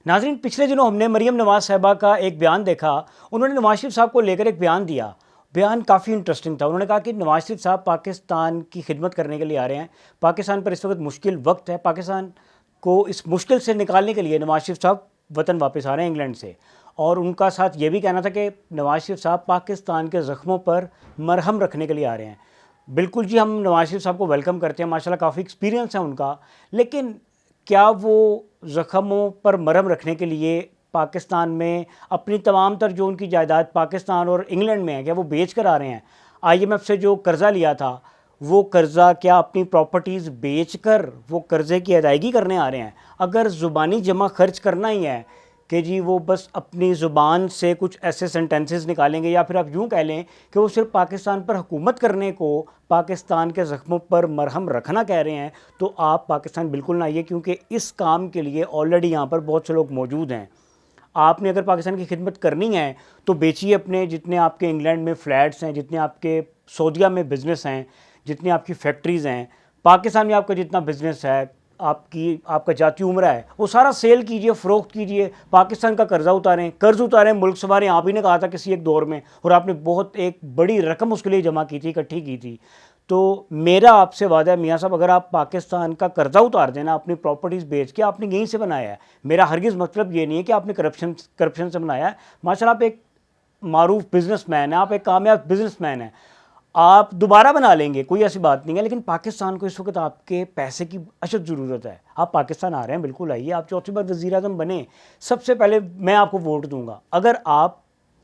ناظرین، پچھلے دنوں ہم نے مریم نواز صاحبہ کا ایک بیان دیکھا. انہوں نے نواز شریف صاحب کو لے کر ایک بیان دیا. بیان کافی انٹرسٹنگ تھا. انہوں نے کہا کہ نواز شریف صاحب پاکستان کی خدمت کرنے کے لیے آ رہے ہیں. پاکستان پر اس وقت مشکل وقت ہے. پاکستان کو اس مشکل سے نکالنے کے لیے نواز شریف صاحب وطن واپس آ رہے ہیں انگلینڈ سے. اور ان کا ساتھ یہ بھی کہنا تھا کہ نواز شریف صاحب پاکستان کے زخموں پر مرہم رکھنے کے لیے آ رہے ہیں. بالکل جی، ہم نواز شریف صاحب کو ویلکم کرتے ہیں. ماشاءاللہ کافی ایکسپیرینس ہے ان کا. لیکن کیا وہ زخموں پر مرہم رکھنے کے لیے پاکستان میں اپنی تمام تر جو ان کی جائیداد پاکستان اور انگلینڈ میں ہے، کیا وہ بیچ کر آ رہے ہیں؟ آئی ایم ایف سے جو قرضہ لیا تھا وہ قرضہ کیا اپنی پراپرٹیز بیچ کر وہ قرضے کی ادائیگی کرنے آ رہے ہیں؟ اگر زبانی جمع خرچ کرنا ہی ہے کہ جی وہ بس اپنی زبان سے کچھ ایسے سینٹنسز نکالیں گے، یا پھر آپ یوں کہہ لیں کہ وہ صرف پاکستان پر حکومت کرنے کو پاکستان کے زخموں پر مرہم رکھنا کہہ رہے ہیں، تو آپ پاکستان بالکل نہ آئیے، کیونکہ اس کام کے لیے آلریڈی یہاں پر بہت سے لوگ موجود ہیں. آپ نے اگر پاکستان کی خدمت کرنی ہے تو بیچیے اپنے جتنے آپ کے انگلینڈ میں فلیٹس ہیں، جتنے آپ کے سعودیہ میں بزنس ہیں، جتنی آپ کی فیکٹریز ہیں، پاکستان میں آپ کا جتنا بزنس ہے، آپ کا جاتی عمرہ ہے، وہ سارا سیل کیجئے، فروخت کیجئے. پاکستان کا قرض اتاریں، ملک سنواریں. آپ ہی نے کہا تھا کسی ایک دور میں، اور آپ نے بہت ایک بڑی رقم اس کے لیے جمع کی تھی، اکٹھی کی تھی. تو میرا آپ سے وعدہ ہے میاں صاحب، اگر آپ پاکستان کا قرضہ اتار دینا، اپنی پراپرٹیز بیچ کے، آپ نے یہیں سے بنایا ہے. میرا ہرگز مطلب یہ نہیں ہے کہ آپ نے کرپشن سے بنایا ہے. ماشاءاللہ آپ ایک معروف بزنس مین ہیں، آپ ایک کامیاب بزنس مین ہیں. آپ دوبارہ بنا لیں گے، کوئی ایسی بات نہیں ہے. لیکن پاکستان کو اس وقت آپ کے پیسے کی اشد ضرورت ہے. آپ پاکستان آ رہے ہیں، بالکل آئیے. آپ چوتھی بار وزیر اعظم بنیں، سب سے پہلے میں آپ کو ووٹ دوں گا اگر آپ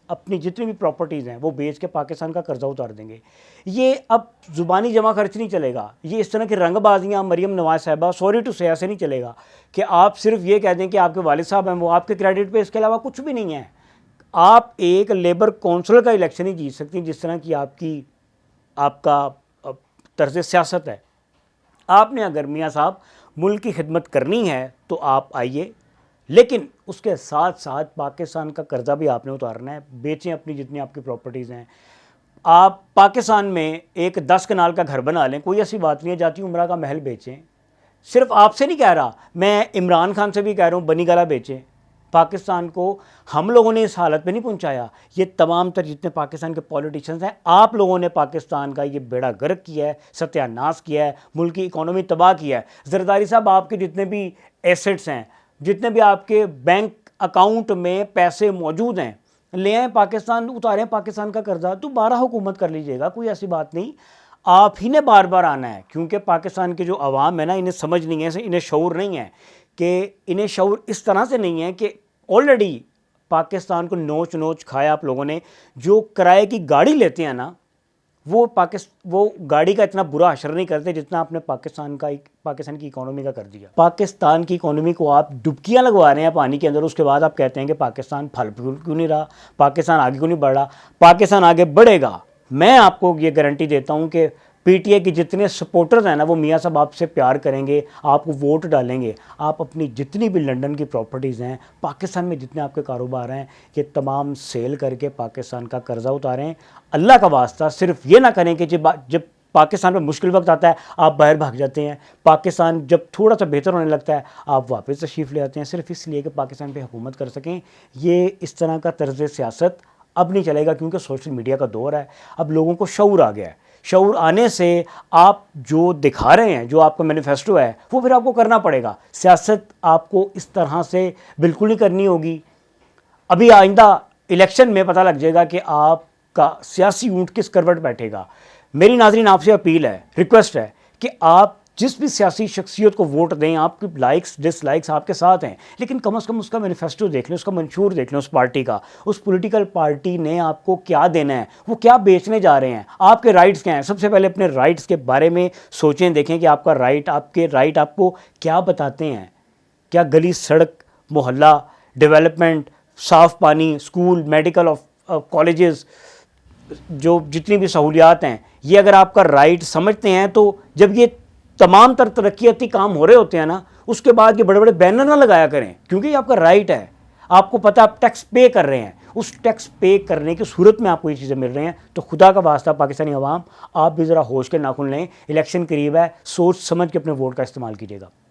اپنی جتنی بھی پراپرٹیز ہیں وہ بیچ کے پاکستان کا قرضہ اتار دیں گے. یہ اب زبانی جمع خرچ نہیں چلے گا. یہ اس طرح کی رنگ بازیاں مریم نواز صاحبہ سوری ٹو سے ایسے نہیں چلے گا کہ آپ صرف یہ کہہ دیں کہ آپ کے والد صاحب ہیں، وہ آپ کے کریڈٹ پہ، اس کے علاوہ کچھ بھی نہیں ہے. آپ ایک لیبر کونسل کا الیکشن ہی جیت سکتی جس طرح کی آپ کا طرز سیاست ہے. آپ نے اگر میاں صاحب ملک کی خدمت کرنی ہے تو آپ آئیے، لیکن اس کے ساتھ ساتھ پاکستان کا قرضہ بھی آپ نے اتارنا ہے. بیچیں اپنی جتنی آپ کی پراپرٹیز ہیں. آپ پاکستان میں ایک 10 کنال کا گھر بنا لیں، کوئی ایسی بات نہیں ہے. جاتی عمرہ کا محل بیچیں. صرف آپ سے نہیں کہہ رہا، میں عمران خان سے بھی کہہ رہا ہوں، بنی گالہ بیچیں. پاکستان کو ہم لوگوں نے اس حالت میں نہیں پہنچایا. یہ تمام تر جتنے پاکستان کے پولیٹیشنز ہیں، آپ لوگوں نے پاکستان کا یہ بیڑا غرق کیا ہے، ستیہ ناش کیا ہے، ملک کی اکانومی تباہ کیا ہے. زرداری صاحب، آپ کے جتنے بھی ایسٹس ہیں، جتنے بھی آپ کے بینک اکاؤنٹ میں پیسے موجود ہیں، لے آئیں پاکستان، اتاریں پاکستان کا قرضہ، دوبارہ حکومت کر لیجئے گا. کوئی ایسی بات نہیں. آپ ہی نے بار بار آنا ہے، کیونکہ پاکستان کے جو عوام ہے نا، انہیں سمجھ نہیں ہے، انہیں شعور نہیں ہے. کہ انہیں شعور اس طرح سے نہیں ہے کہ آلریڈی پاکستان کو نوچ نوچ کھایا آپ لوگوں نے. جو کرائے کی گاڑی لیتے ہیں نا، وہ گاڑی کا اتنا برا حشر نہیں کرتے جتنا آپ نے پاکستان کی اکانومی کا کر دیا. پاکستان کی اکانومی کو آپ ڈبکیاں لگوا رہے ہیں پانی کے اندر. اس کے بعد آپ کہتے ہیں کہ پاکستان پھل پھول کیوں نہیں رہا، پاکستان آگے کیوں نہیں بڑھ رہا. پاکستان آگے بڑھے گا. میں آپ کو یہ گارنٹی دیتا ہوں کہ پی ٹی آئی کے جتنے سپورٹرز ہیں نا، وہ میاں صاحب آپ سے پیار کریں گے، آپ کو ووٹ ڈالیں گے. آپ اپنی جتنی بھی لنڈن کی پراپرٹیز ہیں، پاکستان میں جتنے آپ کے کاروبار ہیں، یہ تمام سیل کر کے پاکستان کا قرضہ اتاریں. اللہ کا واسطہ صرف یہ نہ کریں کہ جب پاکستان میں مشکل وقت آتا ہے آپ باہر بھاگ جاتے ہیں. پاکستان جب تھوڑا سا بہتر ہونے لگتا ہے آپ واپس تشریف لے آتے ہیں، صرف اس لیے کہ پاکستان پہ حکومت کر سکیں. یہ اس طرح کا طرز سیاست اب نہیں چلے گا، کیونکہ سوشل میڈیا کا دور ہے. اب لوگوں کو شعور آ گیا ہے. شعور آنے سے آپ جو دکھا رہے ہیں، جو آپ کا مینیفیسٹو ہے، وہ پھر آپ کو کرنا پڑے گا. سیاست آپ کو اس طرح سے بالکل نہیں کرنی ہوگی. ابھی آئندہ الیکشن میں پتہ لگ جائے گا کہ آپ کا سیاسی اونٹ کس کروٹ بیٹھے گا. میری ناظرین آپ سے اپیل ہے، ریکویسٹ ہے کہ آپ جس بھی سیاسی شخصیت کو ووٹ دیں، آپ کی لائکس ڈس لائکس آپ کے ساتھ ہیں، لیکن کم از کم اس کا مینیفیسٹو دیکھ لیں، اس کا منشور دیکھ لیں اس پارٹی کا. اس پولیٹیکل پارٹی نے آپ کو کیا دینا ہے، وہ کیا بیچنے جا رہے ہیں، آپ کے رائٹس کیا ہیں. سب سے پہلے اپنے رائٹس کے بارے میں سوچیں، دیکھیں کہ آپ کے رائٹ آپ کو کیا بتاتے ہیں. کیا گلی سڑک محلہ ڈیولپمنٹ، صاف پانی، اسکول، میڈیکل کالجز، جو جتنی بھی سہولیات ہیں، یہ اگر آپ کا رائٹ سمجھتے ہیں تو جب یہ تمام تر ترقیاتی کام ہو رہے ہوتے ہیں نا، اس کے بعد یہ بڑے بڑے بینر نہ لگایا کریں، کیونکہ یہ آپ کا رائٹ ہے. آپ کو پتہ آپ ٹیکس پے کر رہے ہیں، اس ٹیکس پے کرنے کی صورت میں آپ کو یہ چیزیں مل رہی ہیں. تو خدا کا واسطہ پاکستانی عوام، آپ بھی ذرا ہوش کے ناخن لیں. الیکشن قریب ہے، سوچ سمجھ کے اپنے ووٹ کا استعمال کیجیے گا.